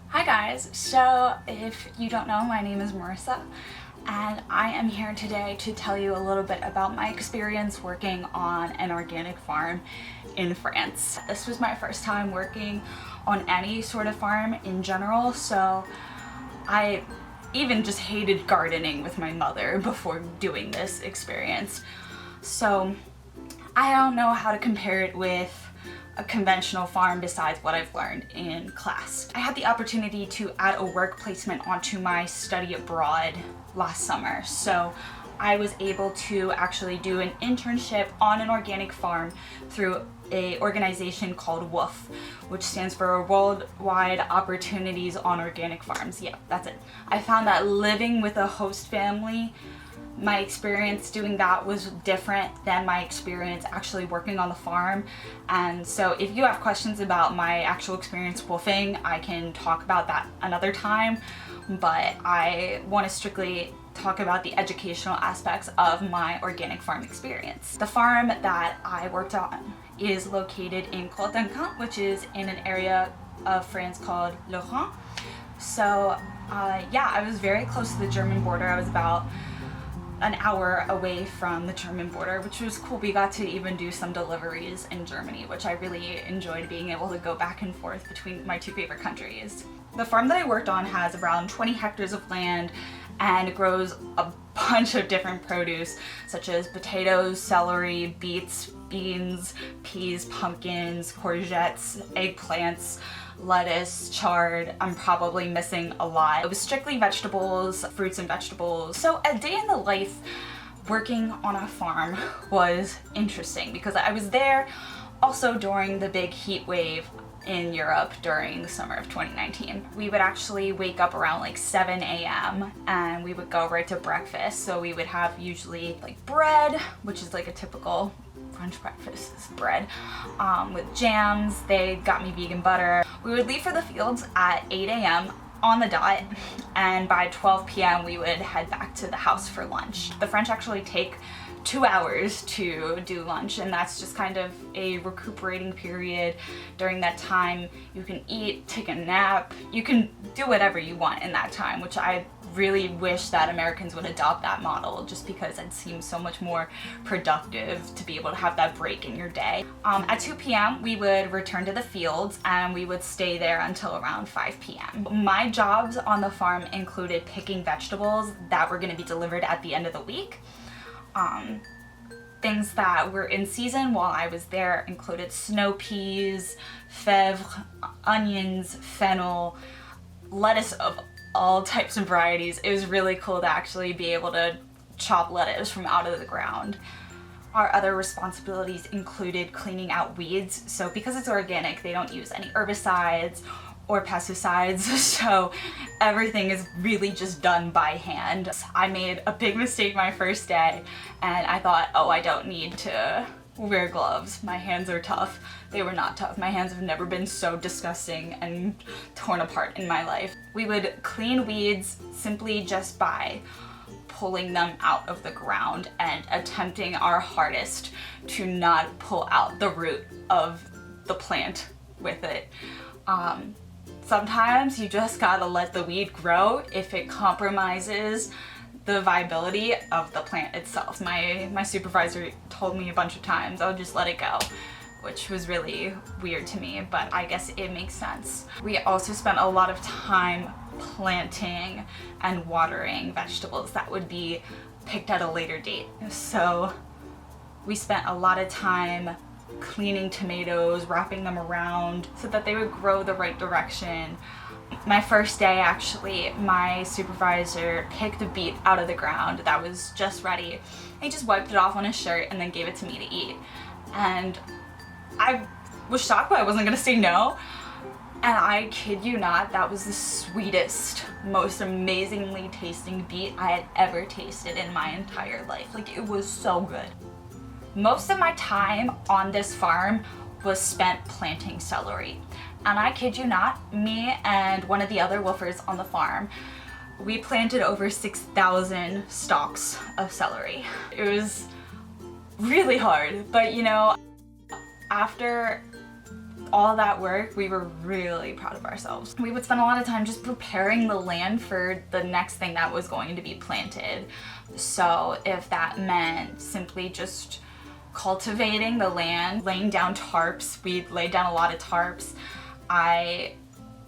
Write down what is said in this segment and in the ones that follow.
Hi guys, so if you don't know, my name is Marissa and I am here today to tell you a little bit about my experience working on an organic farm in France. This was my first time working on any sort of farm in general, so I even just hated gardening with my mother before doing this experience. So I don't know how to compare it with a conventional farm besides what I've learned in class. I had the opportunity to add a work placement onto my study abroad last summer, so I was able to actually do an internship on an organic farm through an organization called WOOF, which stands for Worldwide Opportunities on Organic Farms. Yeah, that's it. I found that living with a host family, my experience doing that was different than my experience actually working on the farm. And so if you have questions about my actual experience woofing, I can talk about that another time, but I want to strictly talk about the educational aspects of my organic farm experience. The farm that I worked on is located in Cotentin, which is in an area of France called Le Rhin. So yeah, I was very close to the German border. I was about an hour away from the German border, which was cool. We got to even do some deliveries in Germany, which I really enjoyed, being able to go back and forth between my two favorite countries. The farm that I worked on has around 20 hectares of land and grows a bunch of different produce such as potatoes, celery, beets, beans, peas, pumpkins, courgettes, eggplants, lettuce, chard. I'm probably missing a lot. It was strictly vegetables, fruits and vegetables. So a day in the life working on a farm was interesting because I was there also during the big heat wave in Europe during the summer of 2019. We would actually wake up around like 7 a.m. and we would go right to breakfast. So we would have usually like bread, which is like a typical French breakfast is bread, with jams. They got me vegan butter. We would leave for the fields at 8 a.m. on the dot, and by 12 p.m. we would head back to the house for lunch. The French actually take 2 hours to do lunch, and that's just kind of a recuperating period. During that time, you can eat, take a nap, you can do whatever you want in that time, which I really wish that Americans would adopt that model, just because it seems so much more productive to be able to have that break in your day. At 2 p.m. we would return to the fields and we would stay there until around 5 p.m. My jobs on the farm included picking vegetables that were going to be delivered at the end of the week. Things that were in season while I was there included snow peas, fèvre, onions, fennel, lettuce of all types and varieties. It was really cool to actually be able to chop lettuce from out of the ground. Our other responsibilities included cleaning out weeds. So because it's organic, they don't use any herbicides or pesticides, so everything is really just done by hand. I made a big mistake my first day and I thought, oh, I don't need to wear gloves. My hands are tough. They were not tough. My hands have never been so disgusting and torn apart in my life. We would clean weeds simply just by pulling them out of the ground and attempting our hardest to not pull out the root of the plant with it. Sometimes you just gotta let the weed grow if it compromises the viability of the plant itself. My supervisor told me a bunch of times, oh, just let it go, which was really weird to me, but I guess it makes sense. We also spent a lot of time planting and watering vegetables that would be picked at a later date. So we spent a lot of time cleaning tomatoes, wrapping them around so that they would grow the right direction. My first day, actually, my supervisor picked a beet out of the ground that was just ready. He just wiped it off on his shirt and then gave it to me to eat. And I was shocked, but I wasn't gonna say no. And I kid you not, that was the sweetest, most amazingly tasting beet I had ever tasted in my entire life. Like, it was so good. Most of my time on this farm was spent planting celery. And I kid you not, me and one of the other woofers on the farm, we planted over 6,000 stalks of celery. It was really hard, but you know, after all that work, we were really proud of ourselves. We would spend a lot of time just preparing the land for the next thing that was going to be planted. So if that meant simply just cultivating the land, laying down tarps, we'd lay down a lot of tarps.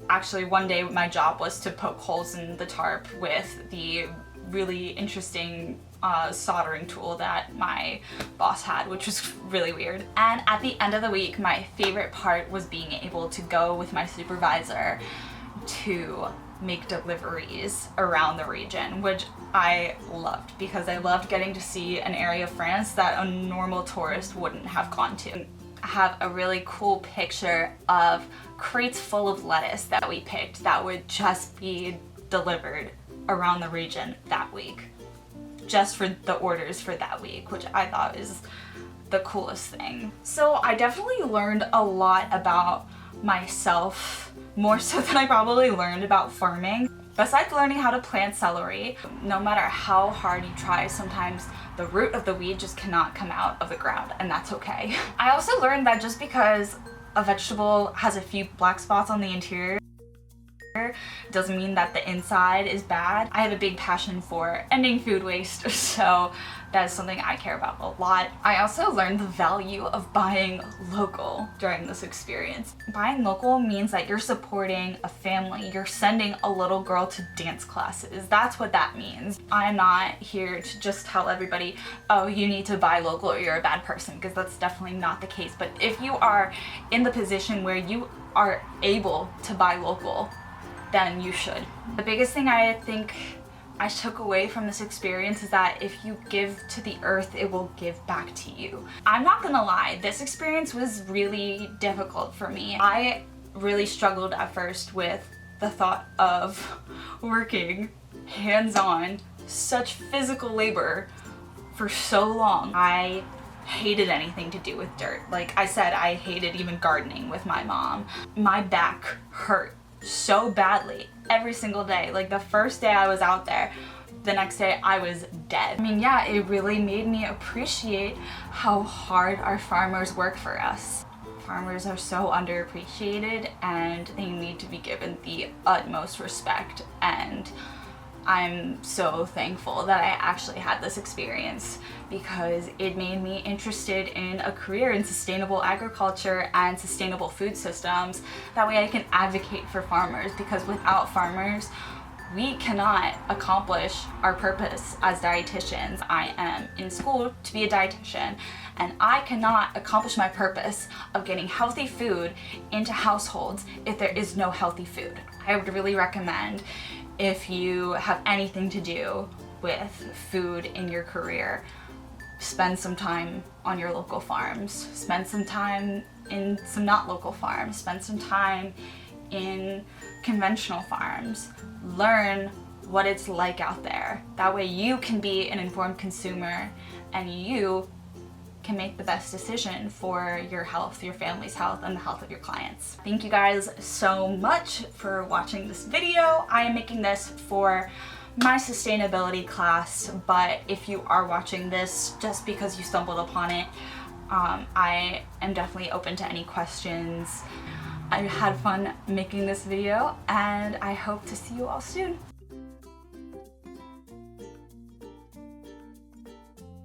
Actually, one day my job was to poke holes in the tarp with the really interesting soldering tool that my boss had, which was really weird. And at the end of the week, my favorite part was being able to go with my supervisor to make deliveries around the region, which I loved because I loved getting to see an area of France that a normal tourist wouldn't have gone to. I have a really cool picture of crates full of lettuce that we picked that would just be delivered around the region that week, just for the orders for that week, which I thought is the coolest thing. So I definitely learned a lot about myself, more so than I probably learned about farming. Besides learning how to plant celery, no matter how hard you try, sometimes the root of the weed just cannot come out of the ground, and that's okay. I also learned that just because a vegetable has a few black spots on the interior doesn't mean that the inside is bad. I have a big passion for ending food waste, so that is something I care about a lot. I also learned the value of buying local during this experience. Buying local means that you're supporting a family. You're sending a little girl to dance classes. That's what that means. I'm not here to just tell everybody, oh, you need to buy local or you're a bad person, because that's definitely not the case. But if you are in the position where you are able to buy local, then you should. The biggest thing I think I took away from this experience is that if you give to the earth, it will give back to you. I'm not gonna lie, this experience was really difficult for me. I really struggled at first with the thought of working hands-on, such physical labor for so long. I hated anything to do with dirt. Like I said, I hated even gardening with my mom. My back hurt so badly every single day. Like the first day I was out there, the next day I was dead. I mean, yeah, it really made me appreciate how hard our farmers work for us. Farmers are so underappreciated and they need to be given the utmost respect, and I'm so thankful that I actually had this experience because it made me interested in a career in sustainable agriculture and sustainable food systems. That way I can advocate for farmers, because without farmers, we cannot accomplish our purpose as dietitians. I am in school to be a dietitian, and I cannot accomplish my purpose of getting healthy food into households if there is no healthy food. I would really recommend, if you have anything to do with food in your career, spend some time on your local farms. Spend some time in some not local farms. Spend some time in conventional farms. Learn what it's like out there. That way you can be an informed consumer and you can make the best decision for your health, your family's health, and the health of your clients. Thank you guys so much for watching this video. I am making this for my sustainability class, but if you are watching this just because you stumbled upon it, I am definitely open to any questions. I had fun making this video, and I hope to see you all soon.